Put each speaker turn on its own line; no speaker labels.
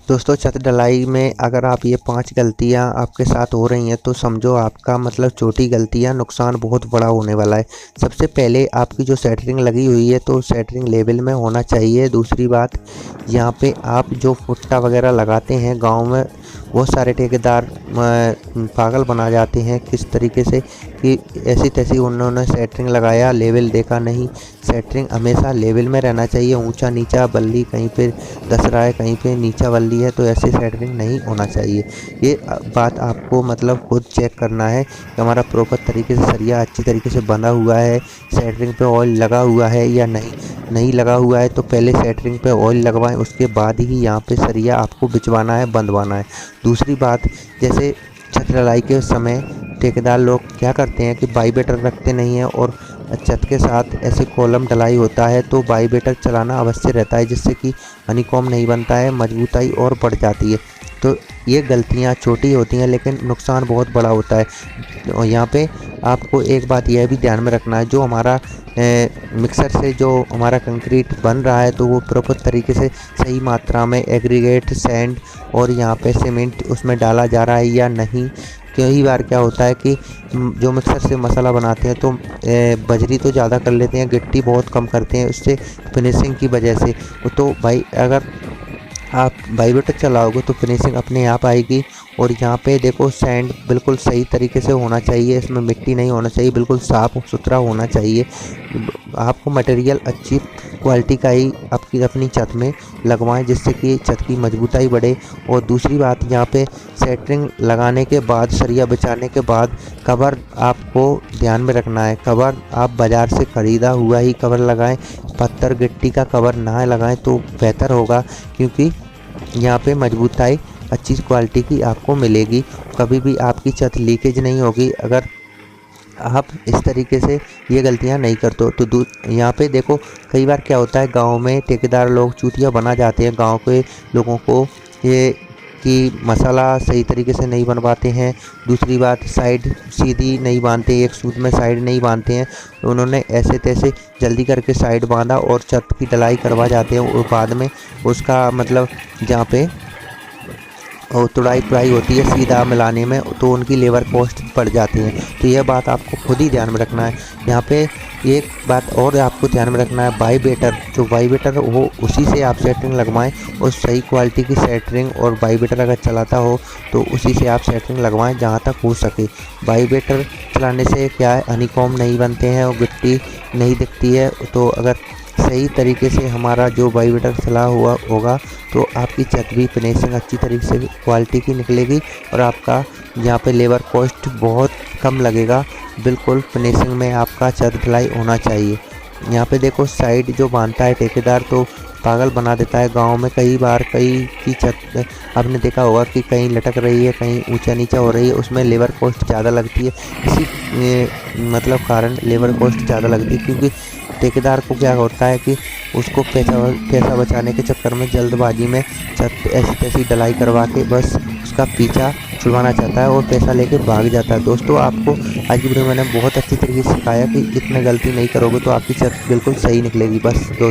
दोस्तों छत ढलाई में अगर आप ये 5 गलतियां आपके साथ हो रही हैं तो समझो आपका मतलब छोटी गलतियां नुकसान बहुत बड़ा होने वाला है। सबसे पहले आपकी जो सेंटरिंग लगी हुई है तो सेंटरिंग लेवल में होना चाहिए। दूसरी बात, यहाँ पे आप जो फुट्टा वगैरह लगाते हैं गांव में, बहुत सारे ठेकेदार पागल बना जाते हैं किस तरीके से कि ऐसी तैसी उन्होंने सेंटरिंग लगाया, लेवल देखा नहीं। सेंटरिंग हमेशा लेवल में रहना चाहिए। ऊंचा नीचा बल्ली कहीं पे धस रहा है, कहीं पे नीचा बल्ली है, तो ऐसे सेंटरिंग नहीं होना चाहिए। ये बात आपको मतलब खुद चेक करना है कि हमारा प्रॉपर तरीके से सरिया अच्छी तरीके से बंधा हुआ है, सेंटरिंग पे ऑयल लगा हुआ है या नहीं लगा हुआ है। तो पहले सेंटरिंग पे ऑयल लगवाएं, उसके बाद ही यहाँ पे सरिया आपको बिछवाना है, बंधवाना है। दूसरी बात, जैसे छत ढलाई के समय ठेकेदार लोग क्या करते हैं कि वाइब्रेटर रखते नहीं हैं और छत के साथ ऐसे कॉलम ढलाई होता है तो वाइब्रेटर चलाना अवश्य रहता है, जिससे कि हनीकॉम्ब नहीं बनता है, मजबूताई और बढ़ जाती है। तो ये गलतियां छोटी होती हैं लेकिन नुकसान बहुत बड़ा होता है। और यहाँ पे आपको एक बात यह भी ध्यान में रखना है, जो हमारा मिक्सर से जो हमारा कंक्रीट बन रहा है तो वो प्रॉपर तरीके से सही मात्रा में एग्रीगेट, सैंड और यहाँ पे सीमेंट उसमें डाला जा रहा है या नहीं। कई बार क्या होता है कि जो मिक्सर से मसाला बनाते हैं तो बजरी तो ज़्यादा कर लेते हैं, गिट्टी बहुत कम करते हैं, उससे फिनिशिंग की वजह से। तो भाई अगर आप वाइब्रेटर चलाओगे तो फिनिशिंग अपने आप आएगी। और यहाँ पे देखो सैंड बिल्कुल सही तरीके से होना चाहिए, इसमें मिट्टी नहीं होना चाहिए, बिल्कुल साफ़ सुथरा होना चाहिए। आपको मटेरियल अच्छी क्वालिटी का ही आपकी अपनी छत में लगवाएं, जिससे कि छत की मजबूताई बढ़े। और दूसरी बात, यहाँ पे सेंटरिंग लगाने के बाद, सरिया बिछाने के बाद कवर आपको ध्यान में रखना है। कवर आप बाज़ार से ख़रीदा हुआ ही कवर लगाएं, पत्थर गिट्टी का कवर ना लगाएं तो बेहतर होगा, क्योंकि यहाँ पे मजबूताई अच्छी क्वालिटी की आपको मिलेगी। कभी भी आपकी छत लीकेज नहीं होगी अगर आप इस तरीके से ये गलतियां नहीं करते हो। तो यहाँ पे देखो कई बार क्या होता है, गांव में ठेकेदार लोग चूतिया बना जाते हैं गांव के लोगों को, ये कि मसाला सही तरीके से नहीं बनवाते हैं। दूसरी बात, साइड सीधी नहीं बांधते, एक सूत में साइड नहीं बांधते हैं। तो उन्होंने ऐसे तैसे जल्दी करके साइड बांधा और छत की ढलाई करवा जाते हैं, और बाद में उसका मतलब जहाँ पे और तुड़ाई होती है सीधा मिलाने में, तो उनकी लेबर कॉस्ट बढ़ जाती है। तो यह बात आपको खुद ही ध्यान में रखना है। यहाँ पे एक बात और आपको ध्यान में रखना है, वाइब्रेटर जो वाइब्रेटर हो उसी से आप सेंटरिंग लगवाएं, और सही क्वालिटी की सेंटरिंग और वाइब्रेटर अगर चलाता हो तो उसी से आप सेंटरिंग लगवाएं जहाँ तक हो सके। वाइब्रेटर चलाने से क्या है, हनीकॉम्ब नहीं बनते हैं और गिट्टी नहीं दिखती है। तो अगर सही तरीके से हमारा जो वाइब्रेटर चला हुआ होगा तो आपकी छत भी फिनिशिंग अच्छी तरीके से क्वालिटी की निकलेगी, और आपका यहाँ पे लेबर कॉस्ट बहुत कम लगेगा। बिल्कुल फिनिशिंग में आपका छत ढलाई होना चाहिए। यहाँ पे देखो साइड जो बांधता है ठेकेदार तो पागल बना देता है। गांव में कई बार कई की छत आपने देखा होगा कि कहीं लटक रही है, कहीं ऊंचा नीचा हो रही है, उसमें लेबर कॉस्ट ज़्यादा लगती है। इसी मतलब कारण लेबर कॉस्ट ज़्यादा लगती है, क्योंकि ठेकेदार को क्या होता है कि उसको पैसा बचाने के चक्कर में जल्दबाजी में छत ऐसी तैसी ढलाई करवा के बस उसका पीछा छुड़वाना चाहता है और पैसा लेके भाग जाता है। दोस्तों आपको आज की वीडियो में मैंने बहुत अच्छी तरीके से सिखाया कि इतनी गलती नहीं करोगे तो आपकी छत बिल्कुल सही निकलेगी। बस दोस्तों।